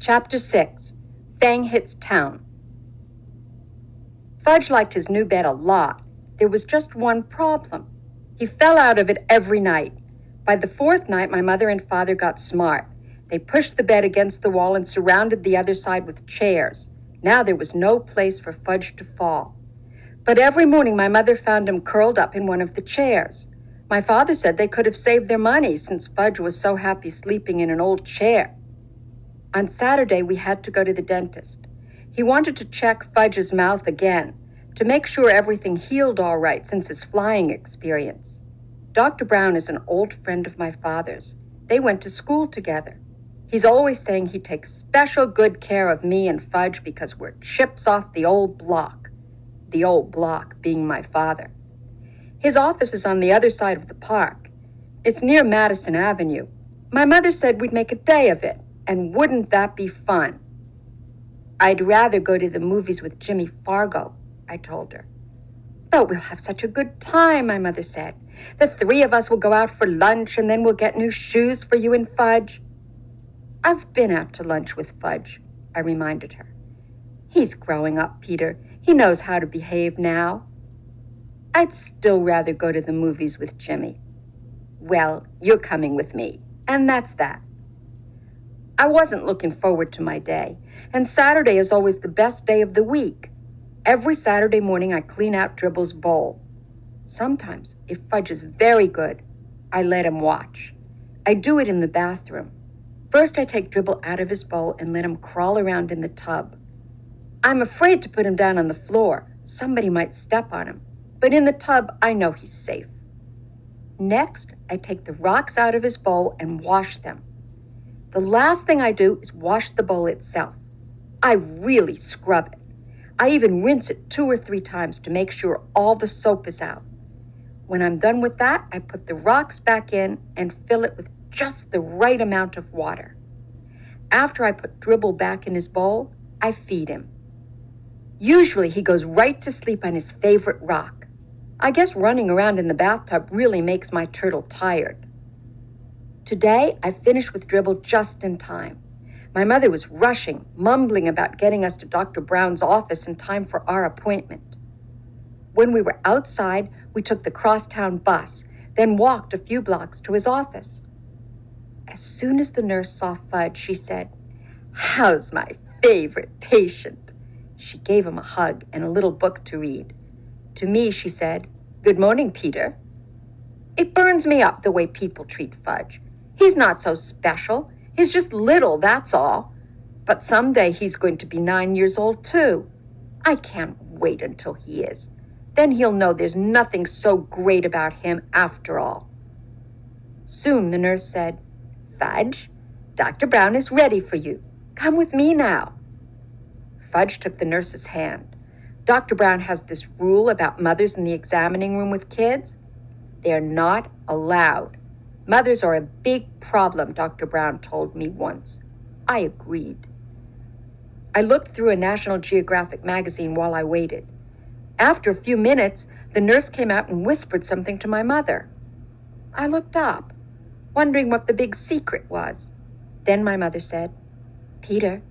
Chapter 6. Fang Hits Town. Fudge liked his new bed a lot. There was just one problem. He fell out of it every night. By the fourth night, my mother and father got smart. They pushed the bed against the wall and surrounded the other side with chairs. Now there was no place for Fudge to fall. But every morning my mother found him curled up in one of the chairs. My father said they could have saved their money since Fudge was so happy sleeping in an old chair. On Saturday, we had to go to the dentist. He wanted to check Fudge's mouth again to make sure everything healed all right since his flying experience. Dr. Brown is an old friend of my father's. They went to school together. He's always saying he takes special good care of me and Fudge because we're chips off the old block. The old block being my father. His office is on the other side of the park. It's near Madison Avenue. My mother said we'd make a day of it, and wouldn't that be fun? I'd rather go to the movies with Jimmy Fargo, I told her. But we'll have such a good time, my mother said. The three of us will go out for lunch, and then we'll get new shoes for you and Fudge. I've been out to lunch with Fudge, I reminded her. He's growing up, Peter. He knows how to behave now. I'd still rather go to the movies with Jimmy. Well, you're coming with me, and that's that. I wasn't looking forward to my day, and Saturday is always the best day of the week. Every Saturday morning, I clean out Dribble's bowl. Sometimes, if Fudge is very good, I let him watch. I do it in the bathroom. First, I take Dribble out of his bowl and let him crawl around in the tub. I'm afraid to put him down on the floor. Somebody might step on him. But in the tub, I know he's safe. Next, I take the rocks out of his bowl and wash them. The last thing I do is wash the bowl itself. I really scrub it. I even rinse it 2 or 3 times to make sure all the soap is out. When I'm done with that, I put the rocks back in and fill it with just the right amount of water. After I put Dribble back in his bowl, I feed him. Usually he goes right to sleep on his favorite rock. I guess running around in the bathtub really makes my turtle tired. Today, I finished with Dribble just in time. My mother was rushing, mumbling about getting us to Dr. Brown's office in time for our appointment. When we were outside, we took the crosstown bus, then walked a few blocks to his office. As soon as the nurse saw Fudge, she said, "How's my favorite patient?" She gave him a hug and a little book to read. To me, she said, "Good morning, Peter." It burns me up the way people treat Fudge. He's not so special. He's just little, that's all. But someday he's going to be 9 years old, too. I can't wait until he is. Then he'll know there's nothing so great about him after all. Soon the nurse said, "Fudge, Dr. Brown is ready for you. Come with me now." Fudge took the nurse's hand. Dr. Brown has this rule about mothers in the examining room with kids. They're not allowed. Mothers are a big problem, Dr. Brown told me once. I agreed. I looked through a National Geographic magazine while I waited. After a few minutes, the nurse came out and whispered something to my mother. I looked up, wondering what the big secret was. Then my mother said, "Peter,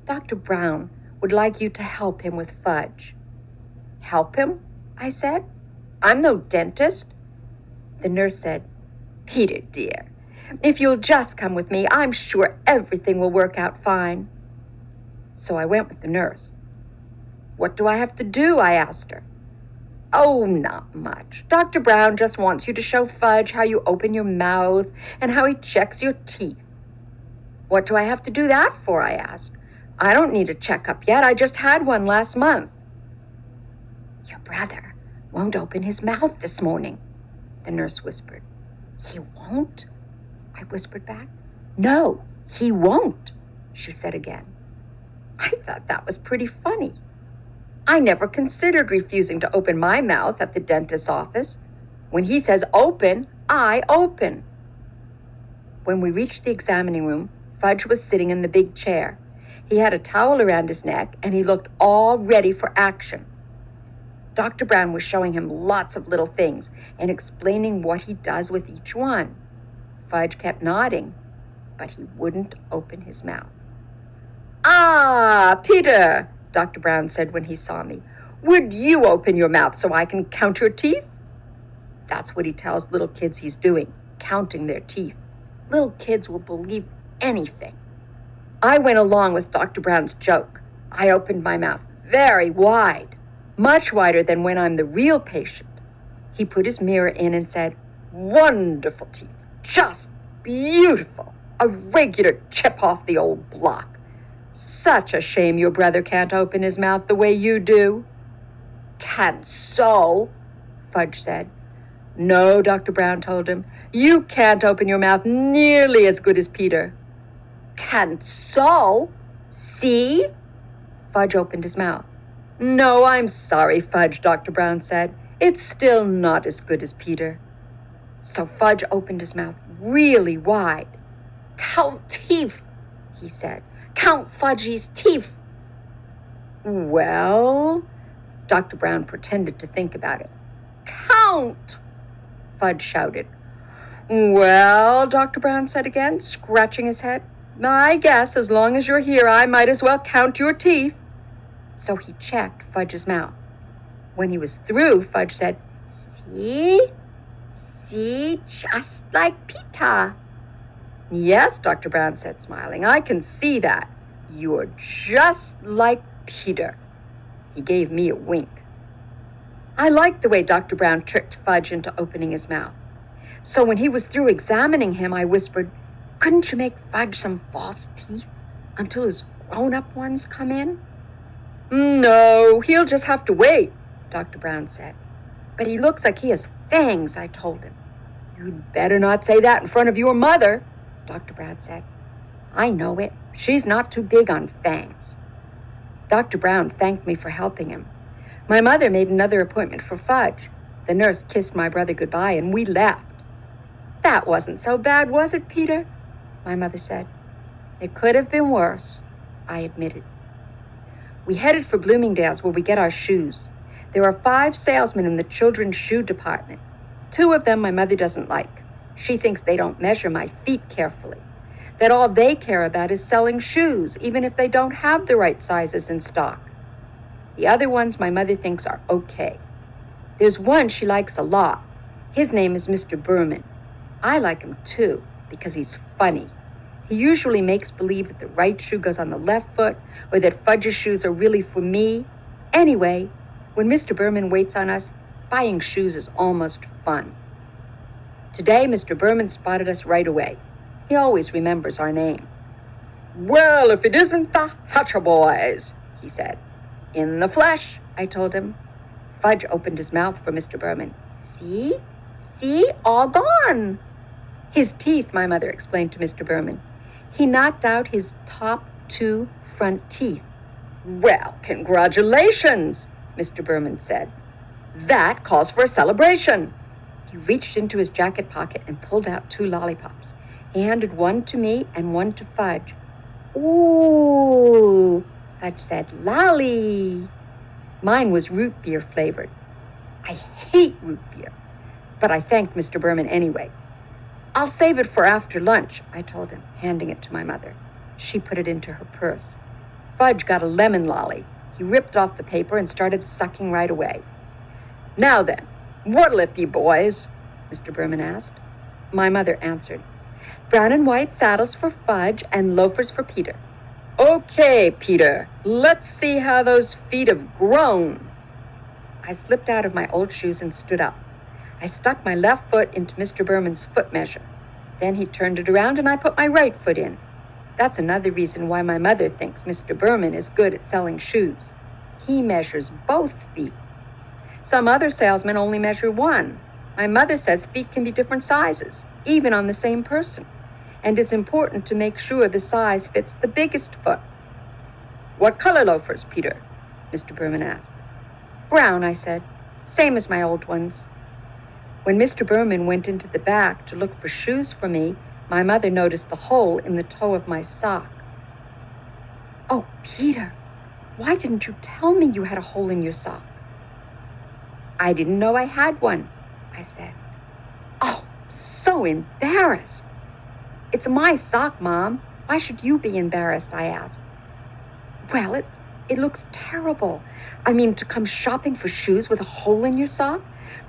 Dr. Brown would like you to help him with Fudge." "Help him?" I said. "I'm no dentist." The nurse said, "Peter, dear, if you'll just come with me, I'm sure everything will work out fine." So I went with the nurse. "What do I have to do?" I asked her. "Oh, not much. Dr. Brown just wants you to show Fudge how you open your mouth and how he checks your teeth." "What do I have to do that for?" I asked. "I don't need a checkup yet. I just had one last month." "Your brother won't open his mouth this morning," the nurse whispered. "He won't?" I whispered back. "No, he won't," she said again. I thought that was pretty funny. I never considered refusing to open my mouth at the dentist's office. When he says open, I open. When we reached the examining room, Fudge was sitting in the big chair. He had a towel around his neck, and he looked all ready for action. Dr. Brown was showing him lots of little things and explaining what he does with each one. Fudge kept nodding, but he wouldn't open his mouth. "Ah, Peter," Dr. Brown said when he saw me. "Would you open your mouth so I can count your teeth?" That's what he tells little kids he's doing, counting their teeth. Little kids will believe anything. I went along with Dr. Brown's joke. I opened my mouth very wide, much wider than when I'm the real patient. He put his mirror in and said, "Wonderful teeth, just beautiful, a regular chip off the old block. Such a shame your brother can't open his mouth the way you do." "Can so," Fudge said. "No," Dr. Brown told him. "You can't open your mouth nearly as good as Peter." "Can so? See?" Fudge opened his mouth. "No, I'm sorry, Fudge," Dr. Brown said. "It's still not as good as Peter." So Fudge opened his mouth really wide. "Count teeth," he said. "Count Fudgy's teeth." "Well," Dr. Brown pretended to think about it. "Count," Fudge shouted. "Well," Dr. Brown said again, scratching his head, "I guess as long as you're here, I might as well count your teeth." So he checked Fudge's mouth. When he was through, Fudge said, "See? See, just like Peter." "Yes," Dr. Brown said, smiling, "I can see that. You're just like Peter." He gave me a wink. I liked the way Dr. Brown tricked Fudge into opening his mouth. So when he was through examining him, I whispered, "Couldn't you make Fudge some false teeth until his grown-up ones come in?" "No, he'll just have to wait," Dr. Brown said. "But he looks like he has fangs," I told him. "You'd better not say that in front of your mother," Dr. Brown said. "I know it. She's not too big on fangs." Dr. Brown thanked me for helping him. My mother made another appointment for Fudge. The nurse kissed my brother goodbye and we left. "That wasn't so bad, was it, Peter?" my mother said. "It could have been worse," I admitted. We headed for Bloomingdale's where we get our shoes. There are 5 salesmen in the children's shoe department. 2 of them my mother doesn't like. She thinks they don't measure my feet carefully, that all they care about is selling shoes, even if they don't have the right sizes in stock. The other ones my mother thinks are okay. There's one she likes a lot. His name is Mr. Berman. I like him too, because he's funny. He usually makes believe that the right shoe goes on the left foot, or that Fudge's shoes are really for me. Anyway, when Mr. Berman waits on us, buying shoes is almost fun. Today, Mr. Berman spotted us right away. He always remembers our name. "Well, if it isn't the Hatcher boys," he said. "In the flesh," I told him. Fudge opened his mouth for Mr. Berman. "See? See? All gone." "His teeth," my mother explained to Mr. Berman. "He knocked out his top 2 front teeth." "Well, congratulations," Mr. Berman said. "That calls for a celebration." He reached into his jacket pocket and pulled out 2 lollipops. He handed one to me and one to Fudge. "Ooh," Fudge said, "lolly." Mine was root beer flavored. I hate root beer, but I thanked Mr. Berman anyway. "I'll save it for after lunch," I told him, handing it to my mother. She put it into her purse. Fudge got a lemon lolly. He ripped off the paper and started sucking right away. "Now then, what'll it be, boys?" Mr. Berman asked. My mother answered, "Brown and white saddles for Fudge and loafers for Peter." "Okay, Peter, let's see how those feet have grown." I slipped out of my old shoes and stood up. I stuck my left foot into Mr. Berman's foot measure. Then he turned it around and I put my right foot in. That's another reason why my mother thinks Mr. Berman is good at selling shoes. He measures both feet. Some other salesmen only measure one. My mother says feet can be different sizes, even on the same person, and it's important to make sure the size fits the biggest foot. "What color loafers, Peter?" Mr. Berman asked. "Brown," I said, "same as my old ones." When Mr. Berman went into the back to look for shoes for me, my mother noticed the hole in the toe of my sock. "Oh, Peter, why didn't you tell me you had a hole in your sock?" "I didn't know I had one," I said. "Oh, so embarrassed." "It's my sock, Mom. Why should you be embarrassed?" I asked. Well, it looks terrible. I mean, to come shopping for shoes with a hole in your sock?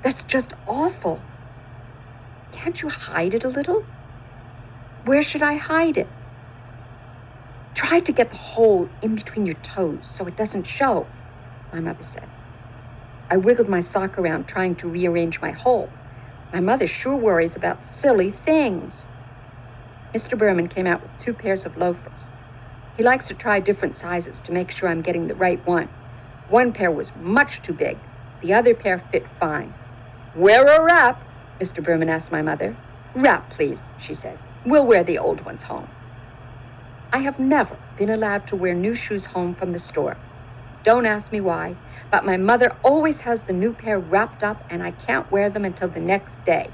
That's just awful. Can't you hide it a little? Where should I hide it? Try to get the hole in between your toes so it doesn't show, my mother said. I wiggled my sock around trying to rearrange my hole. My mother sure worries about silly things. Mr. Berman came out with 2 pairs of loafers. He likes to try different sizes to make sure I'm getting the right one. One pair was much too big. The other pair fit fine. Wear a wrap, Mr. Berman asked my mother. Wrap, please, she said. We'll wear the old ones home. I have never been allowed to wear new shoes home from the store. Don't ask me why, but my mother always has the new pair wrapped up and I can't wear them until the next day.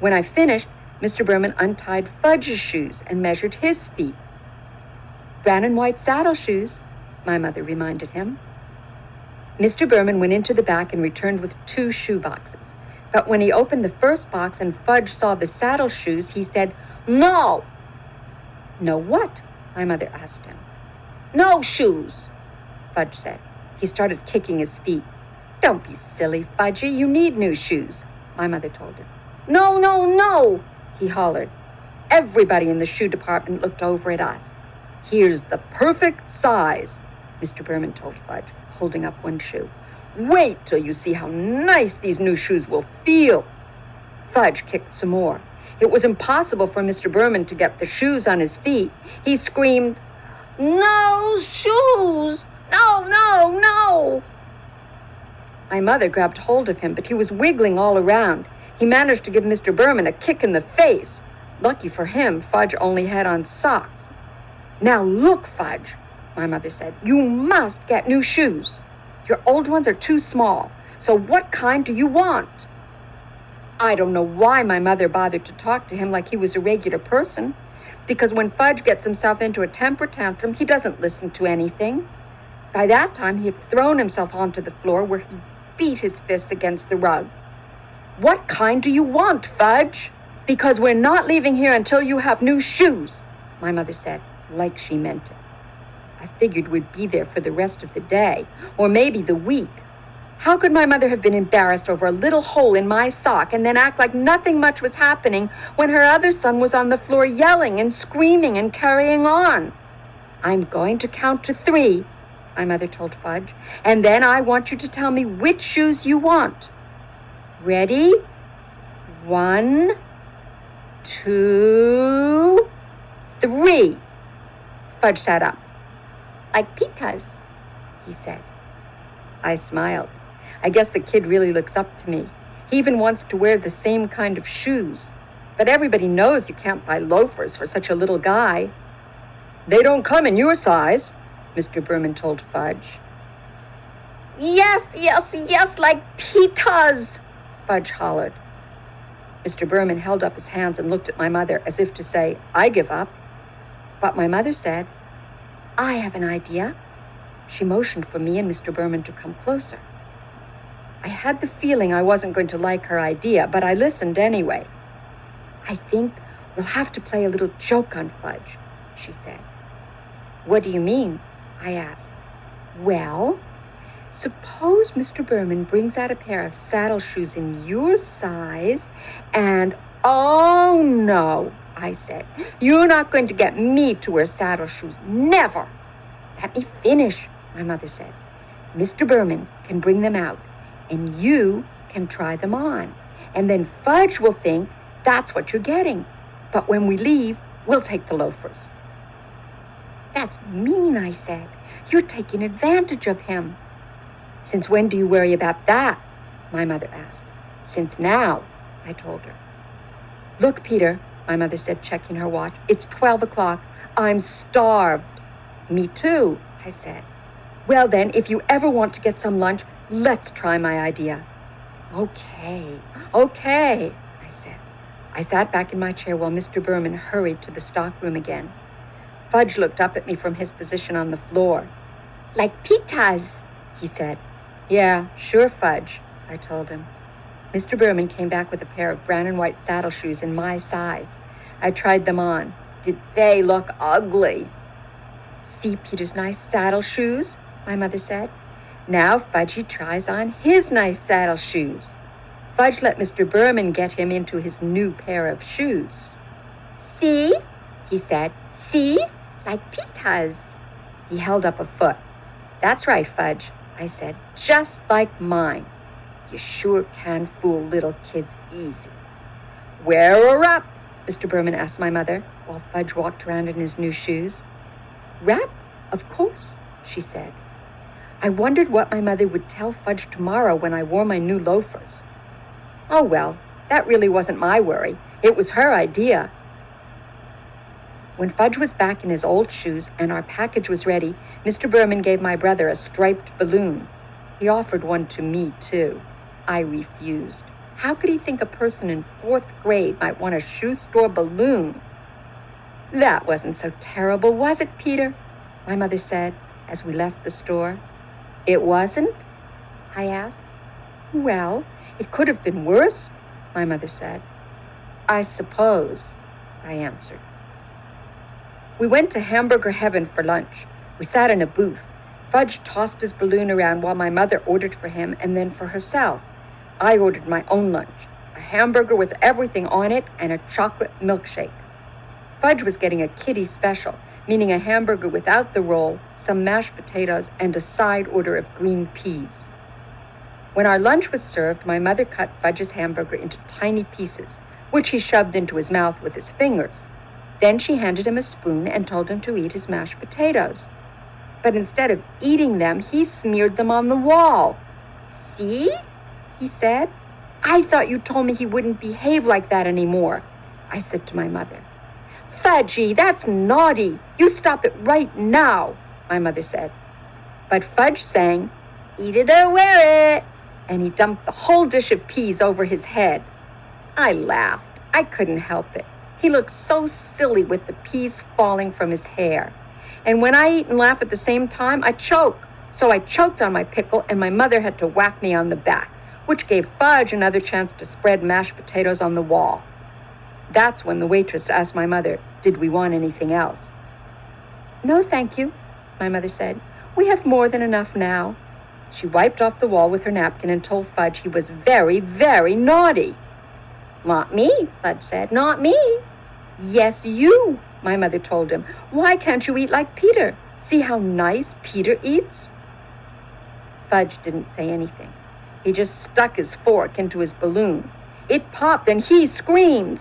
When I finished, Mr. Berman untied Fudge's shoes and measured his feet. Brown and white saddle shoes, my mother reminded him. Mr. Berman went into the back and returned with 2 shoe boxes. But when he opened the first box and Fudge saw the saddle shoes, he said, "No!" "No what?" my mother asked him. "No shoes," Fudge said. He started kicking his feet. "Don't be silly, Fudgy. You need new shoes," my mother told him. "No, no, no," he hollered. Everybody in the shoe department looked over at us. "Here's the perfect size," Mr. Berman told Fudge, holding up one shoe. "Wait till you see how nice these new shoes will feel." Fudge kicked some more. It was impossible for Mr. Berman to get the shoes on his feet. He screamed, "No shoes! No, no, no!" My mother grabbed hold of him, but he was wiggling all around. He managed to give Mr. Berman a kick in the face. Lucky for him, Fudge only had on socks. "Now look, Fudge," my mother said. "You must get new shoes. Your old ones are too small. So what kind do you want?" I don't know why my mother bothered to talk to him like he was a regular person, because when Fudge gets himself into a temper tantrum, he doesn't listen to anything. By that time, he had thrown himself onto the floor where he beat his fists against the rug. "What kind do you want, Fudge? Because we're not leaving here until you have new shoes," my mother said, like she meant it. I figured we'd be there for the rest of the day, or maybe the week. How could my mother have been embarrassed over a little hole in my sock and then act like nothing much was happening when her other son was on the floor yelling and screaming and carrying on? "I'm going to count to 3, my mother told Fudge, "and then I want you to tell me which shoes you want. Ready? 1, 2, 3. Fudge sat up. "Like Pita's," he said. I smiled. I guess the kid really looks up to me. He even wants to wear the same kind of shoes. But everybody knows you can't buy loafers for such a little guy. "They don't come in your size," Mr. Berman told Fudge. Yes, yes, yes, like Pita's," Fudge hollered. Mr. Berman held up his hands and looked at my mother as if to say, "I give up." But my mother said, "I have an idea." She motioned for me and Mr. Berman to come closer. I had the feeling I wasn't going to like her idea, but I listened anyway. "I think we'll have to play a little joke on Fudge," she said. "What do you mean?" I asked. "Well, suppose Mr. Berman brings out a pair of saddle shoes in your size and..." "Oh, no," I said. "You're not going to get me to wear saddle shoes. Never." "Let me finish," my mother said. "Mr. Berman can bring them out, and you can try them on. And then Fudge will think that's what you're getting. But when we leave, we'll take the loafers." "That's mean," I said. "You're taking advantage of him." "Since when do you worry about that?" my mother asked. "Since now," I told her. "Look, Peter," my mother said, checking her watch. "It's 12 o'clock. I'm starved." "Me too," I said. "Well then, if you ever want to get some lunch, let's try my idea." Okay, I said. I sat back in my chair while Mr. Berman hurried to the stockroom again. Fudge looked up at me from his position on the floor. "Like Pita's," he said. "Yeah, sure, Fudge," I told him. Mr. Berman came back with a pair of brown and white saddle shoes in my size. I tried them on. Did they look ugly? See Peter's nice saddle shoes, my mother said. Now Fudgy tries on his nice saddle shoes. Fudge let Mr. Berman get him into his new pair of shoes. See, he said, see, like Peter's. He held up a foot. That's right, Fudge, I said, just like mine. You sure can fool little kids easy. Wear her up, Mr. Berman asked my mother, while Fudge walked around in his new shoes. Wrap? Of course, she said. I wondered what my mother would tell Fudge tomorrow when I wore my new loafers. Oh well, that really wasn't my worry. It was her idea. When Fudge was back in his old shoes and our package was ready, Mr. Berman gave my brother a striped balloon. He offered one to me, too. I refused. How could he think a person in 4th grade might want a shoe store balloon? That wasn't so terrible, was it, Peter? My mother said as we left the store. It wasn't? I asked. Well, it could have been worse, my mother said. I suppose, I answered. We went to Hamburger Heaven for lunch. We sat in a booth. Fudge tossed his balloon around while my mother ordered for him and then for herself. I ordered my own lunch, a hamburger with everything on it and a chocolate milkshake. Fudge was getting a kiddie special, meaning a hamburger without the roll, some mashed potatoes, and a side order of green peas. When our lunch was served, my mother cut Fudge's hamburger into tiny pieces, which he shoved into his mouth with his fingers. Then she handed him a spoon and told him to eat his mashed potatoes. But instead of eating them, he smeared them on the wall. See? He said. I thought you told me he wouldn't behave like that anymore, I said to my mother. Fudgy, that's naughty. You stop it right now, my mother said. But Fudge sang, eat it or wear it, and he dumped the whole dish of peas over his head. I laughed. I couldn't help it. He looked so silly with the peas falling from his hair. And when I eat and laugh at the same time, I choke. So I choked on my pickle, and my mother had to whack me on the back, which gave Fudge another chance to spread mashed potatoes on the wall. That's when the waitress asked my mother, did we want anything else? No, thank you, my mother said. We have more than enough now. She wiped off the wall with her napkin and told Fudge he was very, very naughty. Not me, Fudge said, not me. Yes, you, my mother told him. Why can't you eat like Peter? See how nice Peter eats? Fudge didn't say anything. He just stuck his fork into his balloon. It popped and he screamed.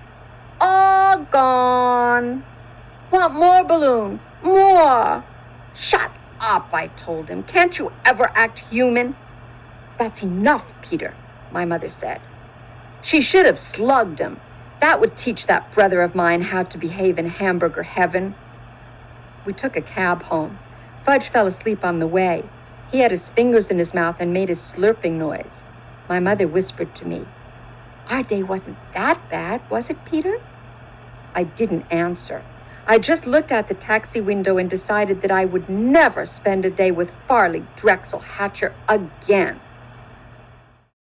All gone. Want more balloon? More. Shut up, I told him. Can't you ever act human? That's enough, Peter, my mother said. She should have slugged him. That would teach that brother of mine how to behave in Hamburger Heaven. We took a cab home. Fudge fell asleep on the way. He had his fingers in his mouth and made a slurping noise. My mother whispered to me, Our day wasn't that bad, was it, Peter? I didn't answer. I just looked out the taxi window and decided that I would never spend a day with Farley Drexel Hatcher again.